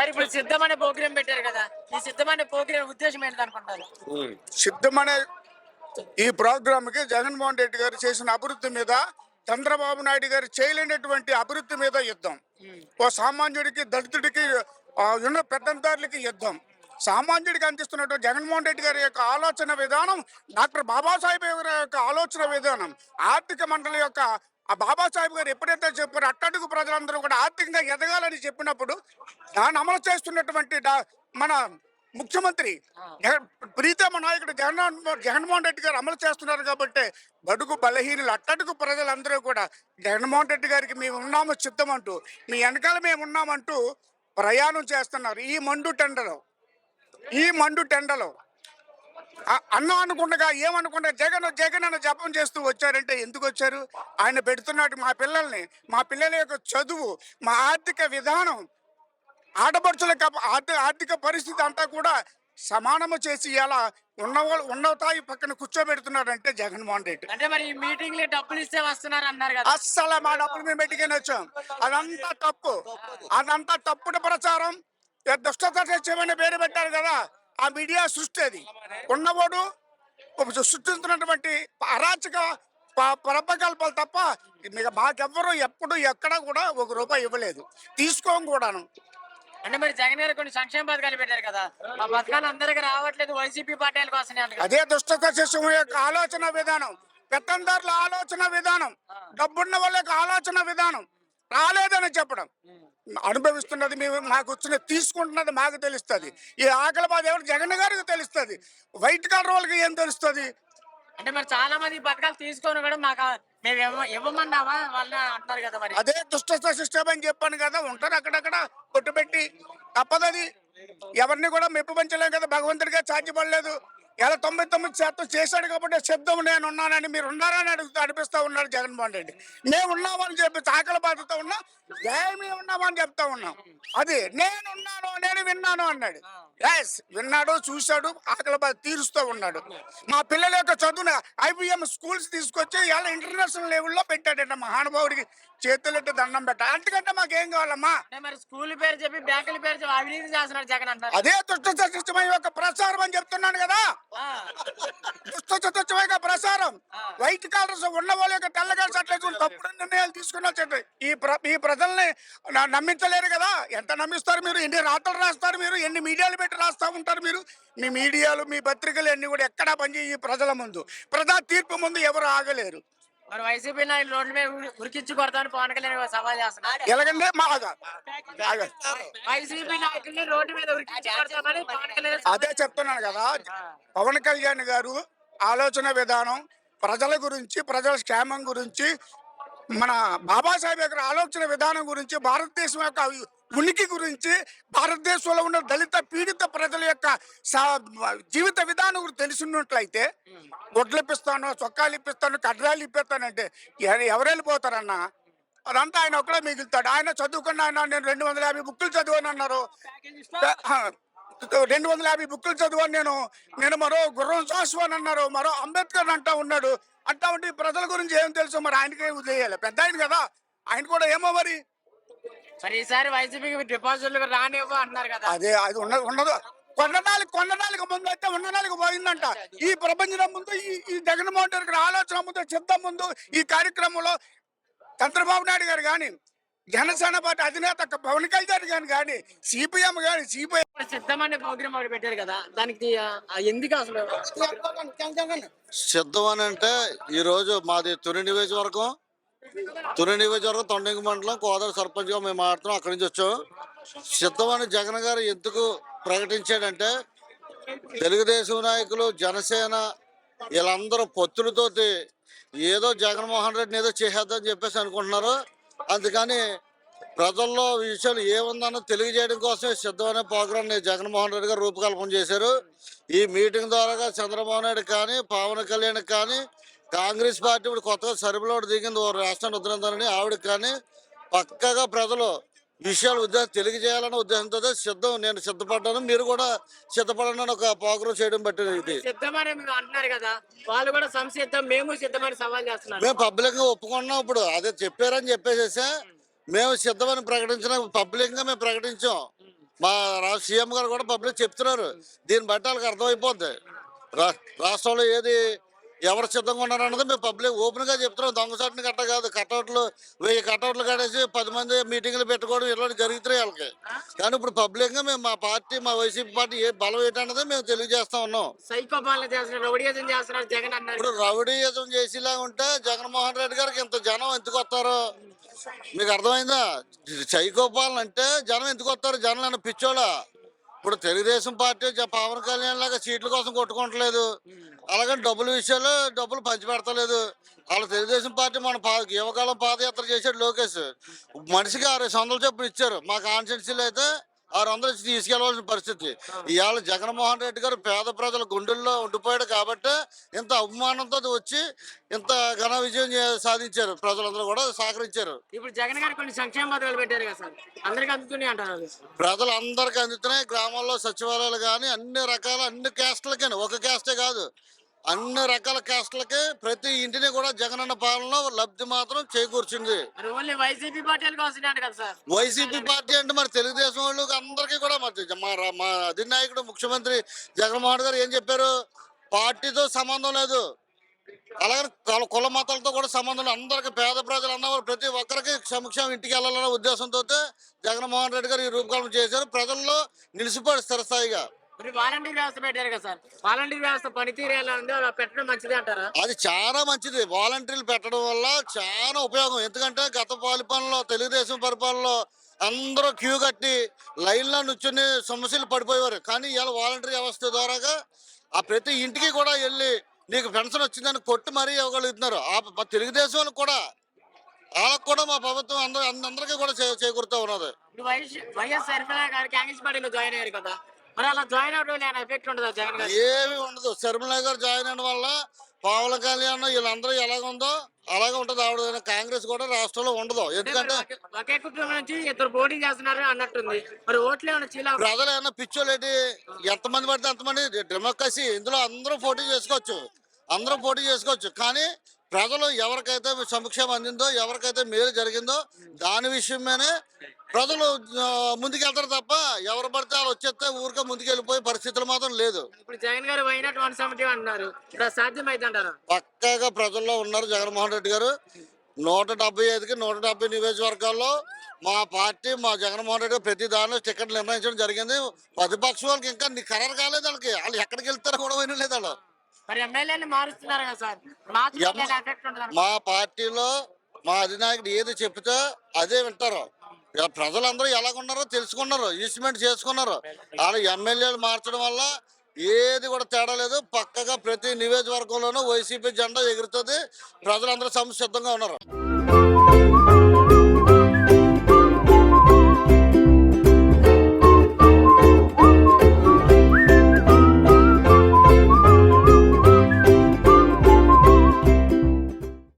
Sir ఇప్పుడు సిద్ధమనే programme పెట్టారు కదా, ఈ సిద్ధమనే ప్రోగ్రామ్ ఉద్దేశం ఏంటనుకుంటారు? సిద్ధమనే ఈ ప్రోగ్రామ్ కి జగన్మోహన్ రెడ్డి గారు చేసిన అభివృద్ధి మీద, చంద్రబాబు నాయుడు గారు చేయలేనటువంటి అభివృద్ధి మీద యుద్ధం. ఓ సామాన్యుడికి, దళితుడికి, ఉన్న పెద్దందారులకి యుద్ధం. సామాన్యుడికి అందిస్తున్నటువంటి జగన్మోహన్ రెడ్డి గారి యొక్క ఆలోచన విధానం, డాక్టర్ బాబాసాహెబ్ గారి యొక్క ఆలోచన విధానం, ఆర్థిక మండలి యొక్క ఆ బాబాసాహెబ్ గారు ఎప్పుడైతే చెప్పారో అట్టడుగు ప్రజలందరూ కూడా ఆర్థికంగా ఎదగాలని చెప్పినప్పుడు దాన్ని అమలు చేస్తున్నటువంటి మన ముఖ్యమంత్రి ప్రీతమ నాయకుడు జగన్మోహన్ రెడ్డి గారు అమలు చేస్తున్నారు. కాబట్టి బడుగు బలహీనులు, అట్టడుగు ప్రజలందరూ కూడా జగన్మోహన్ రెడ్డి గారికి మేము ఉన్నాము సిద్ధమంటూ, మీ వెనకాల మేము ఉన్నామంటూ ప్రయాణం చేస్తున్నారు. ఈ మండు టెండలో అన్నం అనుకుండగా ఏమనుకుంటా జగన్ జగన్ అని జపం చేస్తూ వచ్చారంటే ఎందుకు వచ్చారు? ఆయన పెడుతున్నట్టు మా పిల్లల్ని, మా పిల్లల యొక్క చదువు, మా ఆర్థిక విధానం, ఆడపడుచుల ఆర్థిక పరిస్థితి అంతా కూడా సమానము చేసి ఇలా ఉన్నతాయి పక్కన కూర్చోబెడుతున్నారంటే జగన్మోహన్ రెడ్డి. అంటే మరి ఈ మీటింగ్ లో డబ్బులు ఇస్తే వస్తున్నారు అన్నారు కదా. అస్సలు మా డబ్బులు మేము పెట్టుకుని వచ్చాం. అదంతా తప్పు, అదంతా తప్పుడు ప్రచారం. దుష్టత చేయమని పేరు పెట్టారు కదా, ఆ మీడియా సృష్టి. అది ఉన్నవాడు సృష్టిస్తున్నటువంటి అరాచక ప్రపకల్పాలు తప్ప మాకెవ్వరు ఎప్పుడు ఎక్కడ కూడా ₹1 ఇవ్వలేదు, తీసుకోం కూడాను. అంటే మరి జగన్ గారు కొన్ని సంక్షేమ పథకాలు పెట్టారు కదా, ఆ పథకాలు అందరికి రావట్లేదు, వైసీపీ పార్టీలకు వస్తున్నాయి. అదే దుష్టత శిశువు యొక్క ఆలోచన విధానం, పెత్తందారుల ఆలోచన విధానం, డబ్బున్న వాళ్ళ యొక్క ఆలోచన విధానం. రాలేదని చెప్పడం, అనుభవిస్తున్నది మేము, మాకు వచ్చిన తీసుకుంటున్నది మాకు తెలుస్తుంది. ఈ ఆకలి బాధ ఎవరు? జగన్ గారికి తెలుస్తుంది. వైట్ కలర్ వాళ్ళకి ఏం తెలుస్తుంది? అంటే మరి చాలా మంది పథకాలు తీసుకొని కూడా మాకు మేము ఇవ్వమన్నావా వాళ్ళ అంటారు కదా. మరి అదే దుష్ట సిస్టమ్ అని చెప్పాను కదా, ఉంటారు అక్కడక్కడ కొట్టుపెట్టి. తప్పదది, ఎవరిని కూడా మెప్పు కదా, భగవంతుడిగా సాధ్యపడలేదు. ఇలా 99% చేశాడు కాబట్టి శబ్దం నేను ఉన్నానని, మీరు ఉన్నారని అనిపిస్తా ఉన్నాడు జగన్మోహన్ రెడ్డి. మేము ఉన్నామని చెప్పి ఆకలి బాధతో ఉన్నా, ఏమి ఉన్నామని చెప్తా ఉన్నాం. అది నేనున్నాను, నేను విన్నాను అన్నాడు. విన్నాడు, చూశాడు, ఆకలి బాధ తీరుస్తూ ఉన్నాడు. మా పిల్లల యొక్క చదువుని IBM స్కూల్స్ తీసుకొచ్చి ఇలా ఇంటర్నేషనల్ లెవెల్లో పెట్టాడంట. మహానుభావుడికి చేతులెట్టి దండం పెట్టా. అంతకంటే మాకేం కావాలమ్మా? మరి స్కూల్ పేరు చెప్పి, బ్యాంకుల పేరు చెప్పి అవినీతి చేస్తున్నాడు జగన్ అంటారు. అదే దుష్టమైన యొక్క ప్రచారం అని చెప్తున్నాను కదా. దుష్టమైన ప్రచారం. వైట్ కాలర్స్ ఉన్న వాళ్ళ యొక్క తెల్లగా సట్లేదు తప్పుడు నిర్ణయాలు తీసుకున్నా ఈ ప్రజల్ని నమ్మించలేరు కదా. ఎంత నమ్మిస్తారు మీరు? ఎన్ని రాతలు రాస్తారు మీరు? ఎన్ని మీడియాలు పెట్టి రాస్తా ఉంటారు మీరు? మీ మీడియాలు, మీ పత్రికలు అన్ని కూడా ఎక్కడా పనిచేయి ఈ ప్రజల ముందు, ప్రజా తీర్పు ముందు ఎవరు ఆగలేరు. మరి వైసీపీ నాయకులు రోడ్ల మీద ఉరికించి కొడతాను పవన్ కళ్యాణ్ సవాల్ చేస్తున్నారు. ఎలాగంటే వైసీపీ నాయకుల్ని రోడ్డు మీద ఉరికించి కొడతామని పవన్ కళ్యాణ్. అదే చెప్తున్నాను కదా, పవన్ కళ్యాణ్ గారు ఆలోచన విధానం ప్రజల గురించి, ప్రజల క్షేమం గురించి, మన బాబాసాహెబ్ గారి ఆలోచన విధానం గురించి, భారతదేశం యొక్క ఉనికి గురించి, భారతదేశంలో ఉన్న దళిత పీడిత ప్రజల యొక్క జీవిత విధానం గురించి తెలిసినట్లయితే, గొడ్లు ఇప్పిస్తాను, చొక్కాలు ఇప్పిస్తాను, కడ్రాలు ఇప్పిస్తానంటే ఎవరు వెళ్ళిపోతారన్నా? అదంతా ఆయన ఒక్కడే మిగులుతాడు. ఆయన చదువుకున్న ఆయన, నేను 250 బుక్కులు చదివాను అన్నారు. 250 బుక్కులు చదివాను నేను మరో గుర్రం జాషువాని అన్నారు, మరో అంబేద్కర్ అంటా ఉన్నాడు. అంటా ఉంటే ప్రజల గురించి ఏం తెలుసు? మరి ఆయనకే వదిలేయాలి, పెద్ద ఆయన కదా, ఆయన కూడా ఏమో మరి. మరి ఈసారి వైసీపీకి డిపాజిట్లు రానివ్వ అంటున్నారు కదా. అదే అది ఉండదు. కొన్ననాలకు ముందు అయితే ఉన్ననాలకు పోయిందంట. ఈ ప్రపంచం ముందు, ఈ జగన్మోహన్ రెడ్డి ఆలోచన ముందు, చిత్తం ముందు, ఈ కార్యక్రమంలో చంద్రబాబు నాయుడు గారు కానీ, జనసేన పార్టీ అధినేత పవన్ కళ్యాణ్ కానీ, CPM కానీ, సిద్ధమనే ప్రోగ్రామ్ ఒకటి పెట్టారు కదా, దానికి ఎందుకు అసలు సిద్ధం అని అంటే, ఈ రోజు మాది తుని నియోజకవర్గం, తొండంగి మండలం, కోదాడ సర్పంచ్ గా మేము మాట్లాడుతున్నాం. అక్కడి నుంచి వచ్చాం. సిద్ధమని జగన్ గారు ఎందుకు ప్రకటించాడంటే, తెలుగుదేశం నాయకులు, జనసేన వీళ్ళందరూ పొత్తులతోటి ఏదో జగన్మోహన్ రెడ్డిని ఏదో చేసేద్దని చెప్పేసి అనుకుంటున్నారు. అందుకని ప్రజల్లో విషయాలు ఏముందన్న తెలియజేయడం కోసమే సిద్ధం అనే ప్రోగ్రాం జగన్మోహన్ రెడ్డి గారు రూపకల్పన చేశారు. ఈ మీటింగ్ ద్వారా చంద్రబాబు నాయుడు కానీ, పవన్ కళ్యాణ్ కానీ, కాంగ్రెస్ పార్టీ ఇప్పుడు కొత్తగా సరిబిలోడు దిగింది రాష్ట్రాన్ని వదిలిందని ఆవిడకి కానీ పక్కగా ప్రజలు విషయాలు తెలియజేయాలనే ఉద్దేశంతో నేను సిద్ధపడ్డాను, మీరు కూడా సిద్ధపడండి అని ఒక ప్రోగ్రాం చేయడం బట్టి మేము పబ్లిక్ గా ఒప్పుకున్నాం. ఇప్పుడు అదే చెప్పారని చెప్పేసేసా మేము సిద్ధమని ప్రకటించిన పబ్లిక్ గా మేము ప్రకటించాం. మా సీఎం గారు కూడా పబ్లిక్ చెప్తున్నారు. దీన్ని బట్టి వాళ్ళకి అర్థమైపోద్ది రాష్ట్రంలో ఏది ఎవరు సిద్ధంగా ఉన్నారు అన్నది మేము పబ్లిక్ ఓపెన్ గా చెప్తున్నాం. దొంగసాటిని కట్ట కాదు. కటౌట్లు 1000 కటౌట్లు కట్టేసి 10 మంది మీటింగ్లు పెట్టుకోవడం ఇలాంటి జరుగుతున్నాయి వాళ్ళకి. కానీ ఇప్పుడు పబ్లిక్ గా మేము మా పార్టీ, మా వైసీపీ పార్టీ ఏ బలం ఏంటన్నది మేము తెలియజేస్తా ఉన్నాం. సైకో పాలన చేస్తున్నారు, రౌడీయిజం చేస్తున్నారు జగన్ అన్నారు. ఇప్పుడు రౌడీయిజం చేసేలాగా ఉంటే జగన్మోహన్ రెడ్డి గారికి ఇంత జనం ఎందుకు వస్తారు? మీకు అర్థమైందా? సైకోపాలన అంటే జనం ఎందుకు వస్తారు? జనం అన్న పిచ్చోళ్ళ. ఇప్పుడు తెలుగుదేశం పార్టీ పవన్ కళ్యాణ్ లాగా సీట్ల కోసం కొట్టుకోవట్లేదు. అలాగని డబ్బుల విషయాలు డబ్బులు పంచిపెడతలేదు. వాళ్ళు తెలుగుదేశం పార్టీ మన యువకాలం పాదయాత్ర చేశాడు లోకేష్. మనిషికి 600 చొప్పులు ఇచ్చారు. మా కాన్స్టిట్యూన్సీలో అయితే 600 ఇచ్చి తీసుకెళ్లవలసిన పరిస్థితి. ఇవాళ జగన్మోహన్ రెడ్డి గారు పేద ప్రజల గుండెల్లో ఉండిపోయాడు కాబట్టి ఇంత అవమానంతో వచ్చి ఇంత ఘన విజయం సాధించారు. ప్రజలందరూ కూడా సహకరించారు. ఇప్పుడు జగన్ గారు కొన్ని సంక్షేమ పథకాలు పెట్టారు కదా సార్, అందరికి అందుతున్నాయి అంటారు. ప్రజలందరికీ అందుతున్నాయి. గ్రామాల్లో సచివాలయాలు కానీ అన్ని రకాల అన్ని క్యాస్టులకి, ఒక క్యాస్టే కాదు అన్ని రకాల క్యాస్టులకి ప్రతి ఇంటిని కూడా జగనన్న పాలనలో లబ్ధి మాత్రం చేకూర్చింది. ఓన్లీ వైసీపీ పార్టీలకు వస్తున్నాయి కదా సార్. వైసీపీ పార్టీ అంటే మరి తెలుగుదేశం వాళ్ళకి అందరికీ కూడా మరి మా అధినాయకుడు ముఖ్యమంత్రి జగన్మోహన్ గారు ఏం చెప్పారు? పార్టీతో సంబంధం లేదు, అలాగే కుల మతాలతో కూడా సంబంధం లేదు. అందరికి పేద ప్రజలు అన్నవారు ప్రతి ఒక్కరికి సంక్షేమం ఇంటికి వెళ్ళాలన్న ఉద్దేశంతో జగన్మోహన్ రెడ్డి గారు ఈ రూపకల్పన చేశారు. ప్రజల్లో నిలిచిపోయి స్థిరస్థాయిగా. వాలంటీర్ వ్యవస్థ పెట్టారు కదా సార్, వాలంటీర్ వ్యవస్థ పనితీరు ఎలా ఉందో అలా పెట్టడం మంచిది అంటారా? అది చాలా మంచిది. వాలంటీర్లు పెట్టడం వల్ల చాలా ఉపయోగం. ఎందుకంటే గత పరిపాలనలో తెలుగుదేశం పరిపాలనలో అందరూ క్యూ కట్టి లైన్లో నుంచుని సమస్యలు పడిపోయేవారు. కానీ ఇవాళ వాలంటీర్ వ్యవస్థ ద్వారాగా ఆ ప్రతి ఇంటికి కూడా వెళ్ళి నీకు పెన్షన్ వచ్చిందని కొట్టి మరీ ఇవ్వగలుగుతున్నారు. ఆ తెలుగుదేశం వాళ్ళకి కూడా వాళ్ళకు కూడా మా ప్రభుత్వం అందరికీ కూడా చేకూరుతూ ఉన్నది. వైఎస్ షర్మిలా గారు కాంగ్రెస్ పార్టీలో జాయిన్ అయ్యారు కదా, మరి అలా జాయిన్ అవడం ఎఫెక్ట్ ఉండదు జగన్ గారు? ఏమి ఉండదు. షర్మిలా గారు జాయిన్ అవడం వల్ల పవన్ కళ్యాణ్ వీళ్ళందరూ ఎలాగుందో అలాగే ఉంటది. ఆవిడ కాంగ్రెస్ కూడా రాష్ట్రంలో ఉండదు. ఎందుకంటే ఒకే కుటుంబం నుంచి ఇద్దరు పోటీ చేస్తున్నారు అన్నట్టుంది. మరి ఓట్లు ఏమైనా చీల ప్రజలు ఏమన్నా పిచ్చోలేటి? ఎంతమంది పడితే అంతమంది డెమోక్రసీ. ఇందులో అందరూ పోటీ చేసుకోవచ్చు. కానీ ప్రజలు ఎవరికైతే సంక్షేమం అందిందో, ఎవరికైతే మేలు జరిగిందో దాని విషయమేనే ప్రజలు ముందుకెళ్తారు తప్ప ఎవరు పడితే వాళ్ళు వచ్చేస్తే ఊరికే ముందుకు వెళ్ళిపోయే పరిస్థితులు మాత్రం లేదు. ఇప్పుడు జగన్ గారు వైనాట్ 170 అంటున్నారు, సాధ్యమైతే అంటారా? పక్కాగా ప్రజల్లో ఉన్నారు జగన్మోహన్ రెడ్డి గారు. 175కి 170 నియోజకవర్గాల్లో మా పార్టీ, మా జగన్మోహన్ రెడ్డి గారు ప్రతి దానిలో టికెట్ నిర్ణయించడం జరిగింది. ప్రతిపక్షం వాళ్ళకి ఇంకా ఖరారు కాలేదు. వాళ్ళు ఎక్కడికి వెళ్తారో కూడా పోయిన లేదు. వాళ్ళు మరి ఎమ్మెల్యేలు మారుస్తున్నారు కదా సార్, మా పార్టీలో మా అధినాయకుడు ఏది చెప్తే అదే వింటారు. ప్రజలందరూ ఎలాగున్నారో తెలుసుకున్నారు, ఈస్ట్మెంట్ చేసుకున్నారు. వాళ్ళ ఎమ్మెల్యేలు మార్చడం వల్ల ఏది కూడా తేడా లేదు. పక్కగా ప్రతి నియోజకవర్గంలోనూ వైసీపీ జెండా ఎగురుతుంది. ప్రజలందరూ సంసిద్ధంగా ఉన్నారు.